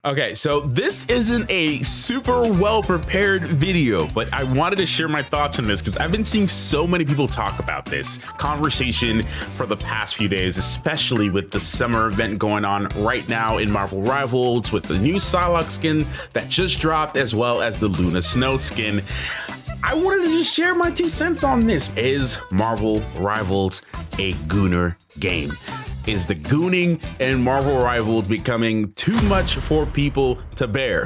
Okay, so this isn't a super well prepared video, but I wanted to share my thoughts on this because I've been seeing so many people talk about this conversation for the past few days, especially with the summer event going on right now in Marvel Rivals with the new Psylocke skin that just dropped, as well as the Luna Snow skin. I wanted to just share my 2 cents on this. Is Marvel Rivals a Gooner game? Is the gooning in Marvel Rivals becoming too much for people to bear?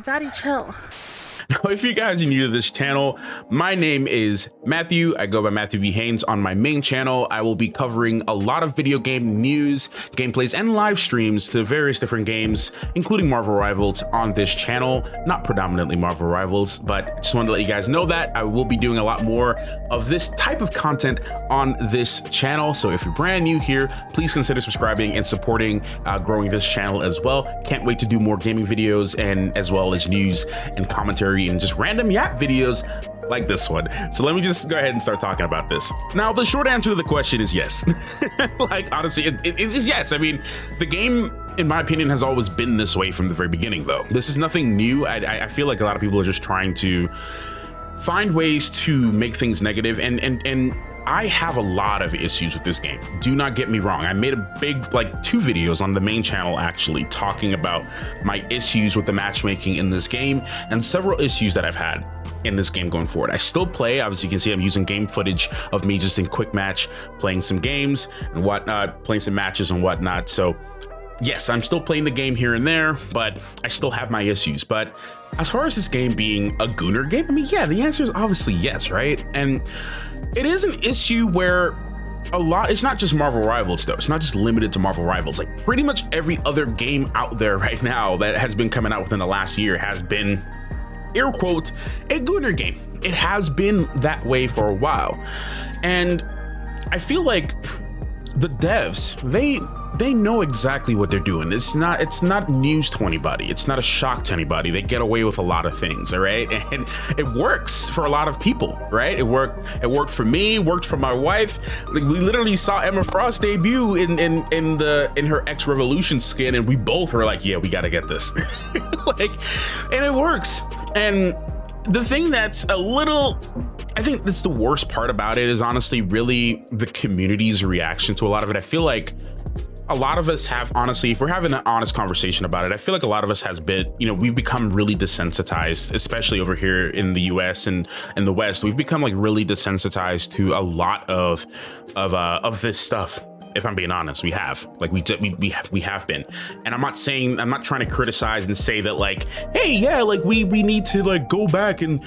Daddy, chill. Now, if you guys are new to this channel, my name is Matthew. I go by Matthew V. Haynes on my main channel. I will be covering a lot of video game news, gameplays, and live streams to various different games, including Marvel Rivals on this channel. Not predominantly Marvel Rivals, but just wanted to let you guys know that I will be doing a lot more of this type of content on this channel. So if you're brand new here, please consider subscribing and supporting growing this channel as well. Can't wait to do more gaming videos, and as well as news and commentary and just random yap videos like this one. So let me just go ahead and start talking about this. Now, the short answer to the question is yes. Like, honestly, it's yes. I mean, the game, in my opinion, has always been this way from the very beginning, though. This is nothing new. I feel like a lot of people are just trying to find ways to make things negative, and I have a lot of issues with this game. Do not get me wrong. I made a big, like 2 videos on the main channel actually talking about my issues with the matchmaking in this game and several issues that I've had in this game going forward. I still play. As you can see, I'm using game footage of me just in quick match, playing some games and whatnot, playing some matches and whatnot. So yes, I'm still playing the game here and there, but I still have my issues. But as far as this game being a Gooner game, I mean, yeah, the answer is obviously yes, right? And it is an issue where it's not just Marvel Rivals though. It's not just limited to Marvel Rivals. Like pretty much every other game out there right now that has been coming out within the last year has been, air quote, a Gooner game. It has been that way for a while. And I feel like the devs, they know exactly what they're doing. It's not news to anybody. It's not a shock to anybody. They get away with a lot of things, all right? And it works for a lot of people, right? It worked for me, worked for my wife. Like, we literally saw Emma Frost debut in her X Revolution skin, and we both were like, yeah, we gotta get this. Like, and it works. And the thing that's I think that's the worst part about it is honestly really the community's reaction to a lot of it. I feel like a lot of us have, honestly, if we're having an honest conversation about it, I feel like a lot of us has been, we've become really desensitized, especially over here in the US and in the West. We've become like really desensitized to a lot of this stuff. If I'm being honest, we have, like, we have been. And I'm not trying to criticize and say that like, hey, yeah, like we need to like go back and,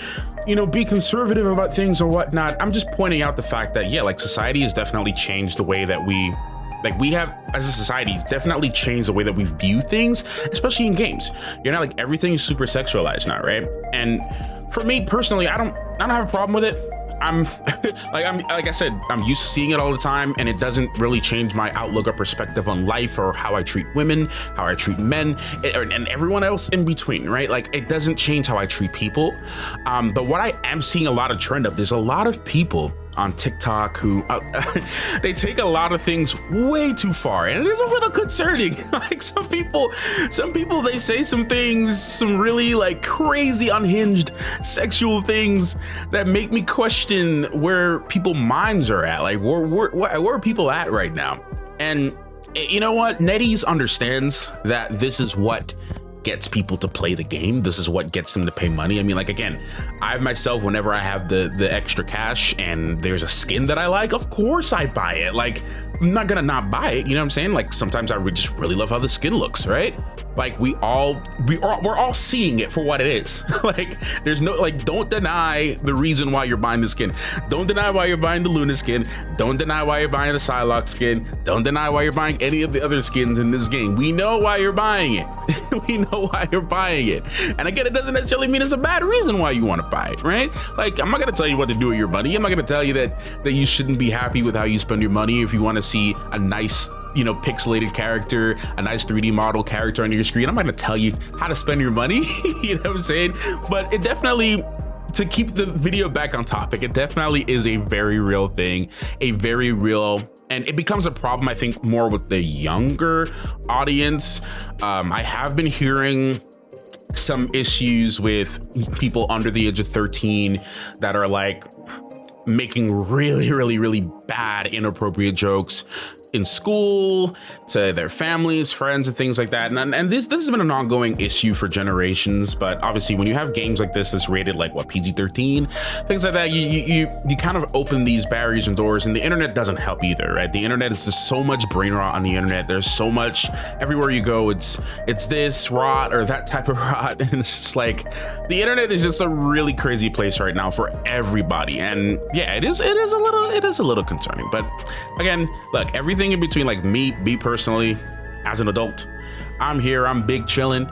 be conservative about things or whatnot. I'm just pointing out the fact that, yeah, like society has definitely changed the way that we have as a society. It's definitely changed the way that we view things, especially in games. Like everything is super sexualized now, right? And for me personally, I don't have a problem with it. Like I said, I'm used to seeing it all the time, and it doesn't really change my outlook or perspective on life or how I treat women, how I treat men, and everyone else in between, right? Like, it doesn't change how I treat people. But what I am seeing a lot of trend of, there's a lot of people on TikTok who they take a lot of things way too far, and it is a little concerning. Like some people they say some things, some really like crazy unhinged sexual things that make me question where people's minds are at. Like where are people at right now? And you know what, NetEase understands that this is what gets people to play the game. This is what gets them to pay money. I mean, like, again, I myself, whenever I have the extra cash and there's a skin that I like, of course I buy it. Like, I'm not gonna not buy it, you know what I'm saying? Like, sometimes I just really love how the skin looks, right? Like, we're all seeing it for what it is. Like, there's no, like, don't deny the reason why you're buying the skin. Don't deny why you're buying the Luna skin. Don't deny why you're buying the Psylocke skin. Don't deny why you're buying any of the other skins in this game. We know why you're buying it. We know why you're buying it. And again, it doesn't necessarily mean it's a bad reason why you want to buy it, right? Like, I'm not gonna tell you what to do with your money. I'm not gonna tell you that you shouldn't be happy with how you spend your money if you want to see a nice you know, pixelated character, a nice 3D model character on your screen. I'm not gonna tell you how to spend your money, you know what I'm saying? But it definitely, to keep the video back on topic, it definitely is a very real thing, and it becomes a problem, I think, more with the younger audience. I have been hearing some issues with people under the age of 13 that are like making really bad, inappropriate jokes in school to their families, friends, and things like that. And this has been an ongoing issue for generations. But obviously, when you have games like this that's rated like what, PG-13, things like that, you kind of open these barriers and doors, and the internet doesn't help either, right? The internet is just so much brain rot on the internet. There's so much everywhere you go. It's this rot or that type of rot, and it's just like the internet is just a really crazy place right now for everybody. And yeah, it is a little concerning. But again, look, everything in between, like me personally, as an adult, I'm here, I'm big chilling,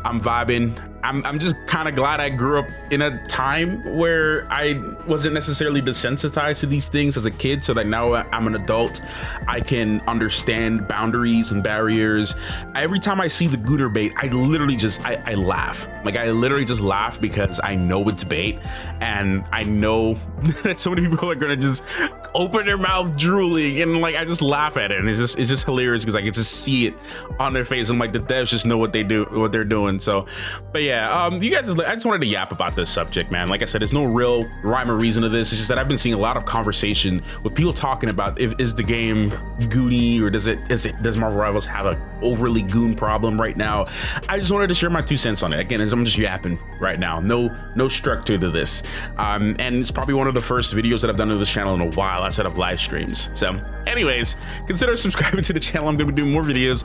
I'm vibing. I'm just kind of glad I grew up in a time where I wasn't necessarily desensitized to these things as a kid, so that now I'm an adult, I can understand boundaries and barriers. Every time I see the Gooner bait, I literally just, I laugh. Like, I literally just laugh because I know it's bait, and I know that so many people are gonna just open their mouth drooling, and like, I just laugh at it, and it's just hilarious because I can just see it on their face. I'm like, the devs just know what they're doing. So, but yeah, you guys, I just wanted to yap about this subject, man. Like I said, there's no real rhyme or reason to this. It's just that I've been seeing a lot of conversation with people talking about is the game goony, or does Marvel Rivals have an overly goon problem right now? I just wanted to share my 2 cents on it. Again, I'm just yapping right now. No structure to this. And it's probably one of the first videos that I've done on this channel in a while outside of live streams. So anyways, consider subscribing to the channel. I'm gonna be doing more videos,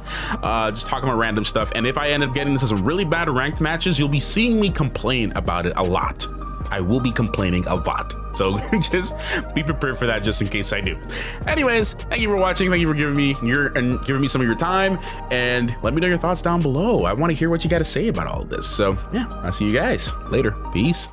just talking about random stuff. And if I end up getting into some really bad ranked matches, you'll be seeing me complain about it a lot. I will be complaining a lot. So just be prepared for that, just in case I do. Anyways, thank you for watching. Thank you for giving me some of your time, and let me know your thoughts down below. I want to hear what you got to say about all of this. So yeah, I'll see you guys later. Peace.